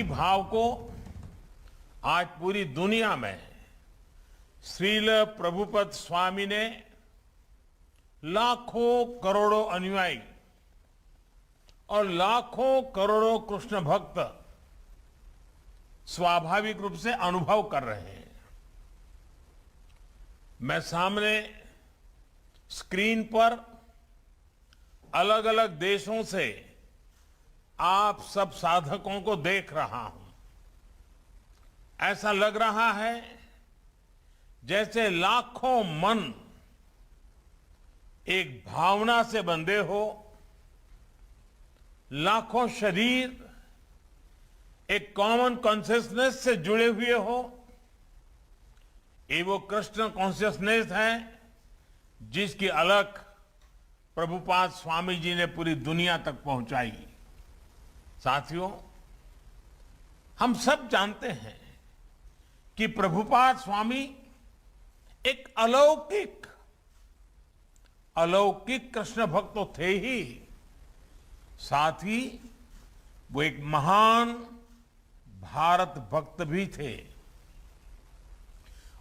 भाव को आज पूरी दुनिया में श्रील प्रभुपद स्वामी ने लाखों करोड़ों अनुयायी और लाखों करोड़ों कृष्ण भक्त स्वाभाविक रूप से अनुभव कर रहे हैं। मैं सामने स्क्रीन पर अलग अलग देशों से आप सब साधकों को देख रहा हूं। ऐसा लग रहा है जैसे लाखों मन एक भावना से बंधे हो, लाखों शरीर एक कॉमन कॉन्शियसनेस से जुड़े हुए हो। ये वो कृष्ण कॉन्शियसनेस है जिसकी अलख प्रभुपाद स्वामी जी ने पूरी दुनिया तक पहुंचाई। साथियों, हम सब जानते हैं कि प्रभुपाद स्वामी एक अलौकिक कृष्ण भक्त तो थे ही, साथ ही वो एक महान भारत भक्त भी थे।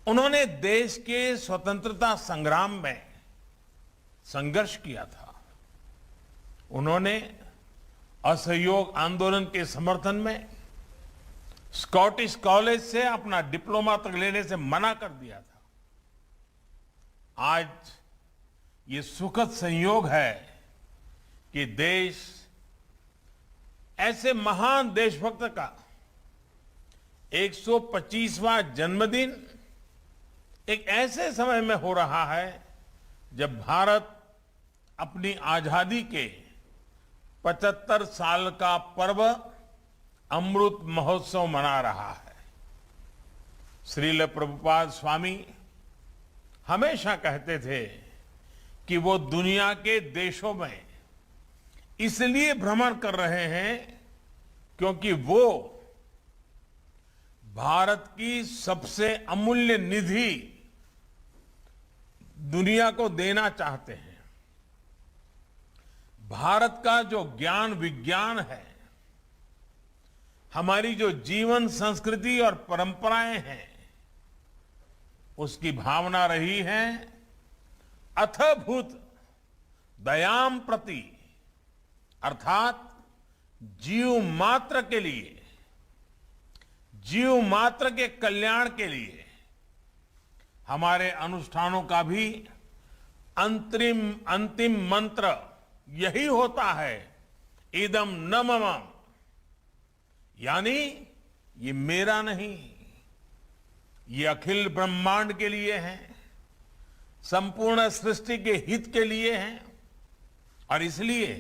उन्होंने देश के स्वतंत्रता संग्राम में संघर्ष किया था। उन्होंने असहयोग आंदोलन के समर्थन में स्कॉटिश कॉलेज से अपना डिप्लोमा तक लेने से मना कर दिया था। आज ये सुखद संयोग है कि देश ऐसे महान देशभक्त का 125वां जन्मदिन एक ऐसे समय में हो रहा है जब भारत अपनी आजादी के 75 साल का पर्व अमृत महोत्सव मना रहा है। श्रील प्रभुपाद स्वामी हमेशा कहते थे कि वो दुनिया के देशों में इसलिए भ्रमण कर रहे हैं क्योंकि वो भारत की सबसे अमूल्य निधि दुनिया को देना चाहते हैं। भारत का जो ज्ञान विज्ञान है, हमारी जो जीवन संस्कृति और परंपराएं हैं, उसकी भावना रही है अथभूत दयाम प्रति, अर्थात जीव मात्र के लिए, जीव मात्र के कल्याण के लिए हमारे अनुष्ठानों का भी अंतिम मंत्र यही होता है, इदम न मम, यानी ये मेरा नहीं, ये अखिल ब्रह्मांड के लिए है, संपूर्ण सृष्टि के हित के लिए है। और इसलिए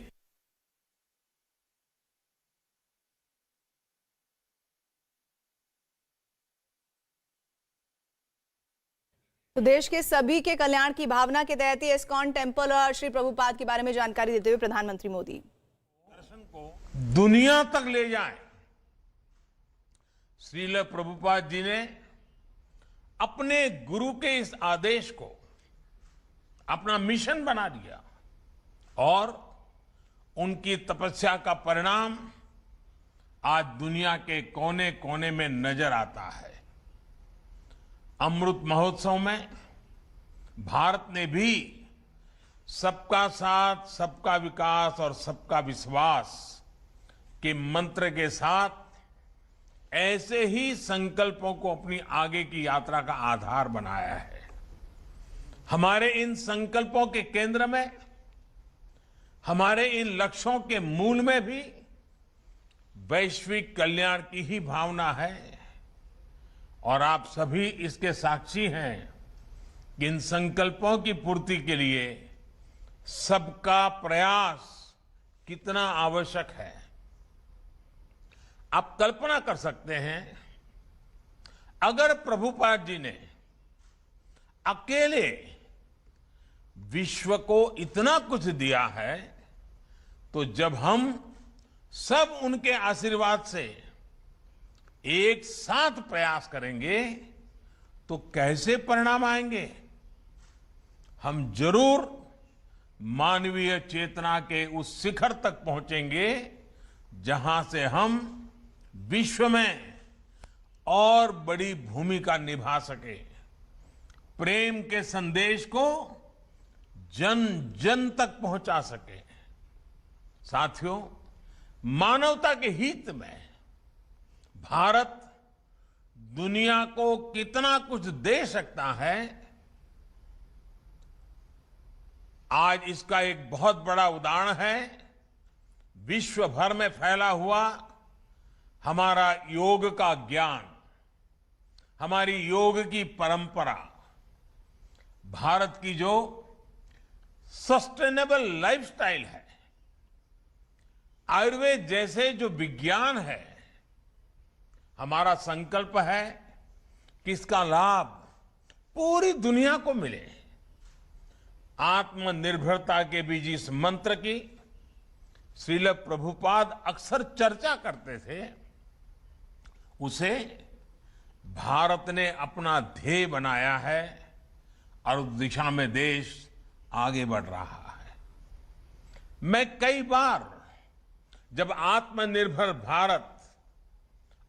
तो देश के सभी के कल्याण की भावना के तहत ही इस्कॉन टेम्पल और श्री प्रभुपाद के बारे में जानकारी देते हुए प्रधानमंत्री मोदी दर्शन को दुनिया तक ले जाएं। श्रील प्रभुपाद जी ने अपने गुरु के इस आदेश को अपना मिशन बना दिया और उनकी तपस्या का परिणाम आज दुनिया के कोने कोने में नजर आता है। अमृत महोत्सव में भारत ने भी सबका साथ, सबका विकास और सबका विश्वास के मंत्र के साथ ऐसे ही संकल्पों को अपनी आगे की यात्रा का आधार बनाया है। हमारे इन संकल्पों के केंद्र में, हमारे इन लक्ष्यों के मूल में भी वैश्विक कल्याण की ही भावना है और आप सभी इसके साक्षी हैं कि इन संकल्पों की पूर्ति के लिए सबका प्रयास कितना आवश्यक है। आप कल्पना कर सकते हैं, अगर प्रभुपाद जी ने अकेले विश्व को इतना कुछ दिया है, तो जब हम सब उनके आशीर्वाद से एक साथ प्रयास करेंगे तो कैसे परिणाम आएंगे। हम जरूर मानवीय चेतना के उस शिखर तक पहुंचेंगे जहां से हम विश्व में और बड़ी भूमिका निभा सके, प्रेम के संदेश को जन जन तक पहुंचा सके। साथियों, मानवता के हित में भारत दुनिया को कितना कुछ दे सकता है, आज इसका एक बहुत बड़ा उदाहरण है विश्व भर में फैला हुआ हमारा योग का ज्ञान, हमारी योग की परंपरा, भारत की जो सस्टेनेबल लाइफस्टाइल है, आयुर्वेद जैसे जो विज्ञान है। हमारा संकल्प है कि इसका लाभ पूरी दुनिया को मिले। आत्मनिर्भरता के बीच इस मंत्र की श्रील प्रभुपाद अक्सर चर्चा करते थे, उसे भारत ने अपना ध्येय बनाया है और उस दिशा में देश आगे बढ़ रहा है। मैं कई बार जब आत्मनिर्भर भारत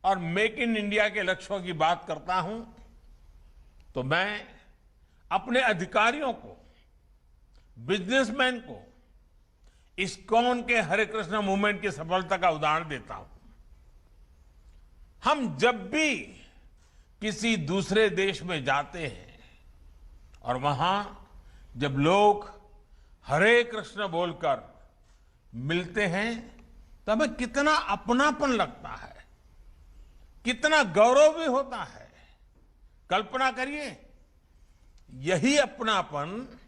और मेक इन इंडिया के लक्ष्यों की बात करता हूं, तो मैं अपने अधिकारियों को, बिजनेसमैन को इस्कॉन के हरे कृष्ण मूवमेंट की सफलता का उदाहरण देता हूं। हम जब भी किसी दूसरे देश में जाते हैं और वहां जब लोग हरे कृष्ण बोलकर मिलते हैं, तो हमें कितना अपनापन लगता है, कितना गौरव भी होता है। कल्पना करिए, यही अपनापन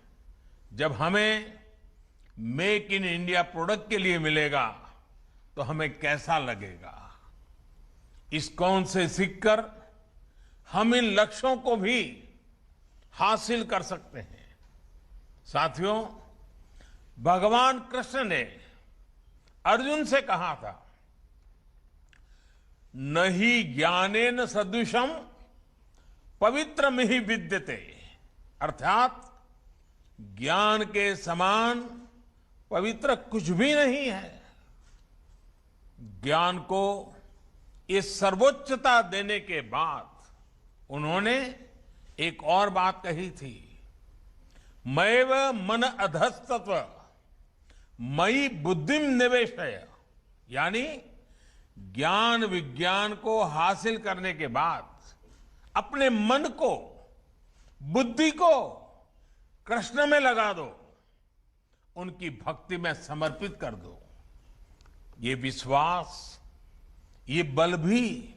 जब हमें मेक इन इंडिया प्रोडक्ट के लिए मिलेगा तो हमें कैसा लगेगा। इस्कॉन से सीखकर हम इन लक्ष्यों को भी हासिल कर सकते हैं। साथियों, भगवान कृष्ण ने अर्जुन से कहा था, नहीं ज्ञानेन सदृशम पवित्रमिहि विद्यते, अर्थात ज्ञान के समान पवित्र कुछ भी नहीं है। ज्ञान को ये सर्वोच्चता देने के बाद उन्होंने एक और बात कही थी, मैव मन अधस्तत्व मयि बुद्धिम निवेशय, यानी ज्ञान विज्ञान को हासिल करने के बाद अपने मन को, बुद्धि को कृष्ण में लगा दो, उनकी भक्ति में समर्पित कर दो। ये विश्वास, ये बल भी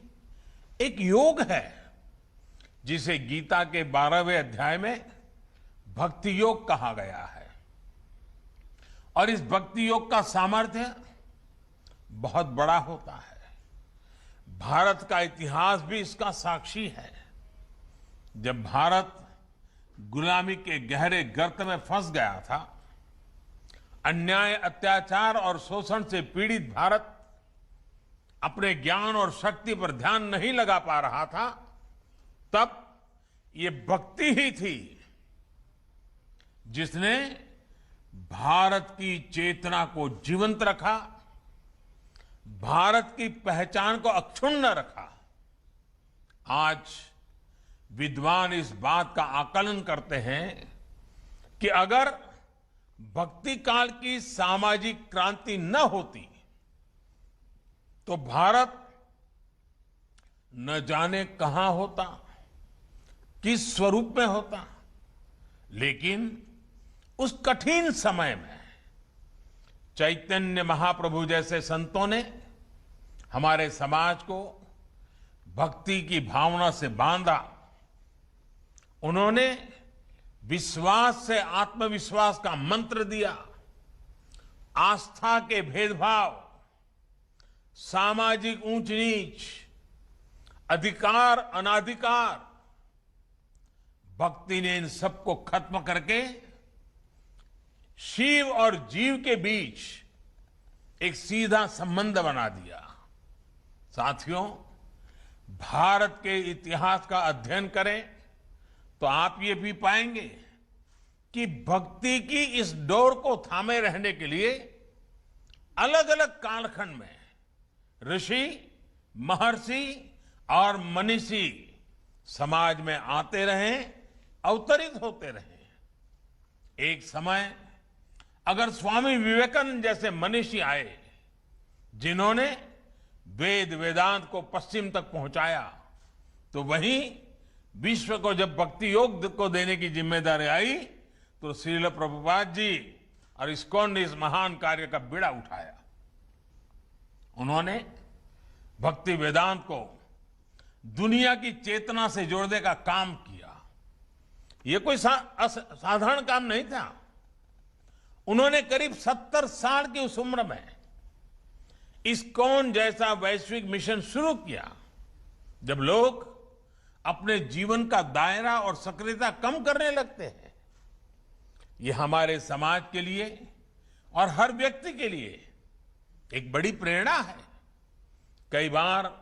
एक योग है जिसे गीता के 12वें अध्याय में भक्ति योग कहा गया है। और इस भक्ति योग का सामर्थ्य बहुत बड़ा होता है। भारत का इतिहास भी इसका साक्षी है। जब भारत गुलामी के गहरे गर्त में फंस गया था, अन्याय, अत्याचार और शोषण से पीड़ित भारत अपने ज्ञान और शक्ति पर ध्यान नहीं लगा पा रहा था, तब ये भक्ति ही थी जिसने भारत की चेतना को जीवंत रखा, भारत की पहचान को अक्षुण्ण रखा। आज विद्वान इस बात का आकलन करते हैं कि अगर भक्ति काल की सामाजिक क्रांति न होती तो भारत न जाने कहां होता, किस स्वरूप में होता। लेकिन उस कठिन समय में चैतन्य महाप्रभु जैसे संतों ने हमारे समाज को भक्ति की भावना से बांधा। उन्होंने विश्वास से आत्मविश्वास का मंत्र दिया। आस्था के भेदभाव, सामाजिक ऊंच नीच, अधिकार अनाधिकार, भक्ति ने इन सबको खत्म करके शिव और जीव के बीच एक सीधा संबंध बना दिया। साथियों, भारत के इतिहास का अध्ययन करें तो आप ये भी पाएंगे कि भक्ति की इस डोर को थामे रहने के लिए अलग अलग कालखंड में ऋषि महर्षि और मनीषी समाज में आते रहे, अवतरित होते रहे। एक समय अगर स्वामी विवेकानंद जैसे मनीषी आए, जिन्होंने वेद वेदांत को पश्चिम तक पहुंचाया, तो वहीं विश्व को जब भक्ति योग को देने की जिम्मेदारी आई, तो श्रील प्रभुपाद जी और इस्कॉन ने इस महान कार्य का बीड़ा उठाया। उन्होंने भक्ति वेदांत को दुनिया की चेतना से जोड़ने का काम किया। यह कोई साधारण काम नहीं था। उन्होंने करीब 70 साल की उस उम्र में इस्कॉन जैसा वैश्विक मिशन शुरू किया, जब लोग अपने जीवन का दायरा और सक्रियता कम करने लगते हैं। यह हमारे समाज के लिए और हर व्यक्ति के लिए एक बड़ी प्रेरणा है। कई बार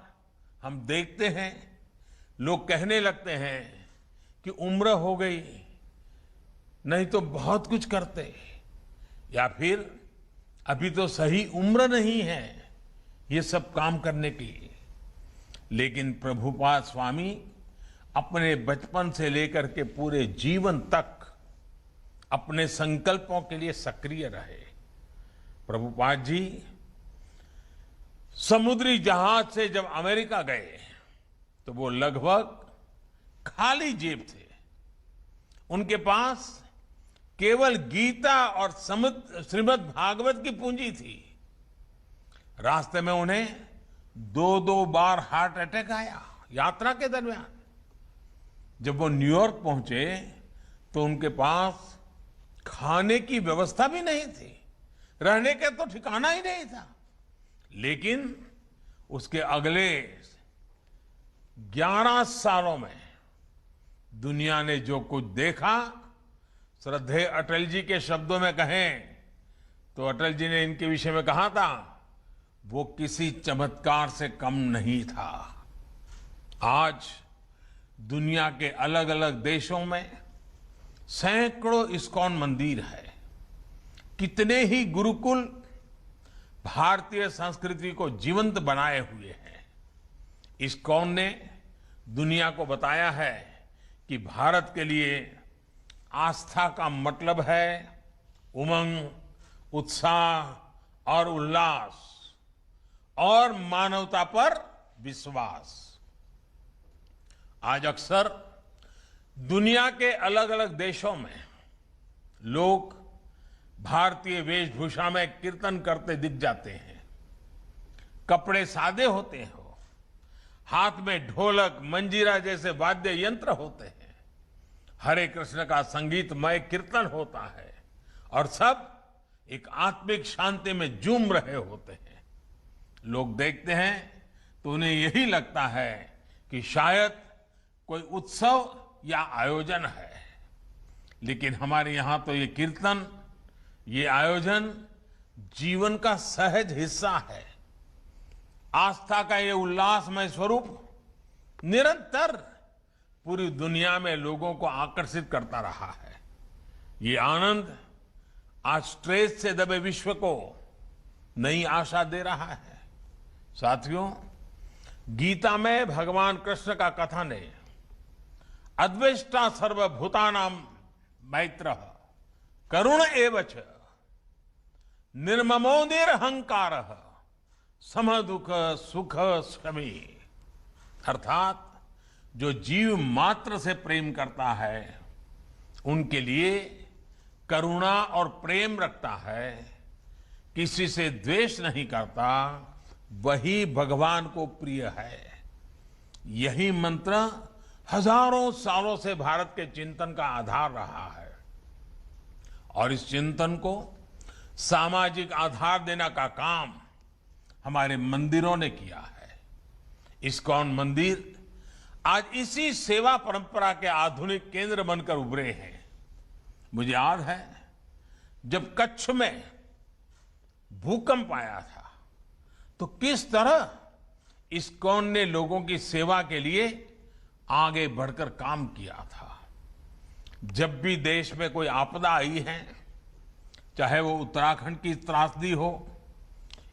हम देखते हैं, लोग कहने लगते हैं कि उम्र हो गई, नहीं तो बहुत कुछ करते, या फिर अभी तो सही उम्र नहीं है ये सब काम करने की। लेकिन प्रभुपाद स्वामी अपने बचपन से लेकर के पूरे जीवन तक अपने संकल्पों के लिए सक्रिय रहे। प्रभुपाद जी समुद्री जहाज से जब अमेरिका गए, तो वो लगभग खाली जेब थे। उनके पास केवल गीता और श्रीमद् भागवत की पूंजी थी। रास्ते में उन्हें 2-2 बार हार्ट अटैक आया यात्रा के दरमियान। जब वो न्यूयॉर्क पहुंचे, तो उनके पास खाने की व्यवस्था भी नहीं थी, रहने का तो ठिकाना ही नहीं था। लेकिन उसके अगले 11 सालों में दुनिया ने जो कुछ देखा, श्रद्धेय अटल जी के शब्दों में कहें तो अटल जी ने इनके विषय में कहा था, वो किसी चमत्कार से कम नहीं था। आज दुनिया के अलग अलग देशों में सैकड़ों इस्कॉन मंदिर है। कितने ही गुरुकुल भारतीय संस्कृति को जीवंत बनाए हुए हैं। इस्कॉन ने दुनिया को बताया है कि भारत के लिए आस्था का मतलब है उमंग, उत्साह और उल्लास, और मानवता पर विश्वास। आज अक्सर दुनिया के अलग अलग देशों में लोग भारतीय वेशभूषा में कीर्तन करते दिख जाते हैं। कपड़े सादे होते हो, हाथ में ढोलक, मंजीरा जैसे वाद्य यंत्र होते हैं, हरे कृष्ण का संगीतमय कीर्तन होता है, और सब एक आत्मिक शांति में झूम रहे होते हैं। लोग देखते हैं तो उन्हें यही लगता है कि शायद कोई उत्सव या आयोजन है। लेकिन हमारे यहां तो ये कीर्तन, ये आयोजन जीवन का सहज हिस्सा है। आस्था का ये उल्लासमय स्वरूप निरंतर पूरी दुनिया में लोगों को आकर्षित करता रहा है। ये आनंद आज स्ट्रेस से दबे विश्व को नई आशा दे रहा है। साथियों, गीता में भगवान कृष्ण का कथन है, अद्वेष्टा सर्वभूतानां मैत्रः करुण एवच निर्ममो निरहंकारः सम दुख सुख शमी। अर्थात जो जीव मात्र से प्रेम करता है, उनके लिए करुणा और प्रेम रखता है, किसी से द्वेष नहीं करता, वही भगवान को प्रिय है। यही मंत्र हजारों सालों से भारत के चिंतन का आधार रहा है, और इस चिंतन को सामाजिक आधार देने का काम हमारे मंदिरों ने किया है। इस्कॉन मंदिर आज इसी सेवा परंपरा के आधुनिक केंद्र बनकर उभरे हैं। मुझे याद है, जब कच्छ में भूकंप आया था, तो किस तरह इस्कॉन ने लोगों की सेवा के लिए आगे बढ़कर काम किया था। जब भी देश में कोई आपदा आई है, चाहे वो उत्तराखंड की त्रासदी हो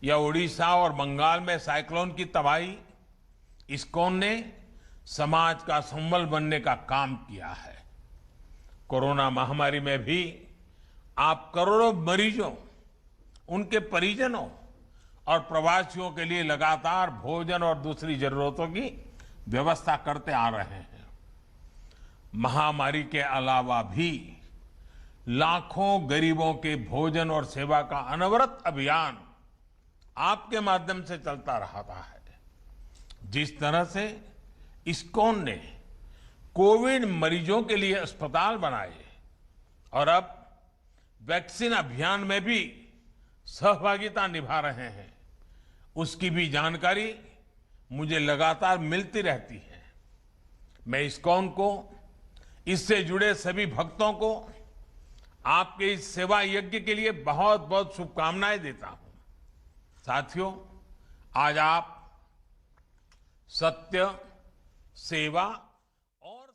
या उड़ीसा और बंगाल में साइक्लोन की तबाही, इस्कॉन ने समाज का संबल बनने का काम किया है। कोरोना महामारी में भी आप करोड़ों मरीजों, उनके परिजनों और प्रवासियों के लिए लगातार भोजन और दूसरी जरूरतों की व्यवस्था करते आ रहे हैं। महामारी के अलावा भी लाखों गरीबों के भोजन और सेवा का अनवरत अभियान आपके माध्यम से चलता रहता है। जिस तरह से इस्कॉन ने कोविड मरीजों के लिए अस्पताल बनाए और अब वैक्सीन अभियान में भी सहभागिता निभा रहे हैं, उसकी भी जानकारी मुझे लगातार मिलती रहती है। मैं इस्कॉन को, इससे जुड़े सभी भक्तों को आपके इस सेवा यज्ञ के लिए बहुत बहुत शुभकामनाएं देता हूं। साथियों, आज आप सत्य, सेवा और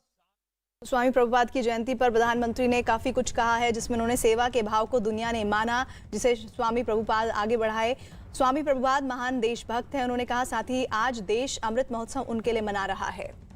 स्वामी प्रभुपाद की जयंती पर प्रधानमंत्री ने काफी कुछ कहा है, जिसमें उन्होंने सेवा के भाव को दुनिया ने माना, जिसे स्वामी प्रभुपाद आगे बढ़ाए। स्वामी प्रभुपाद महान देशभक्त हैं, उन्होंने कहा। साथ ही आज देश अमृत महोत्सव उनके लिए मना रहा है।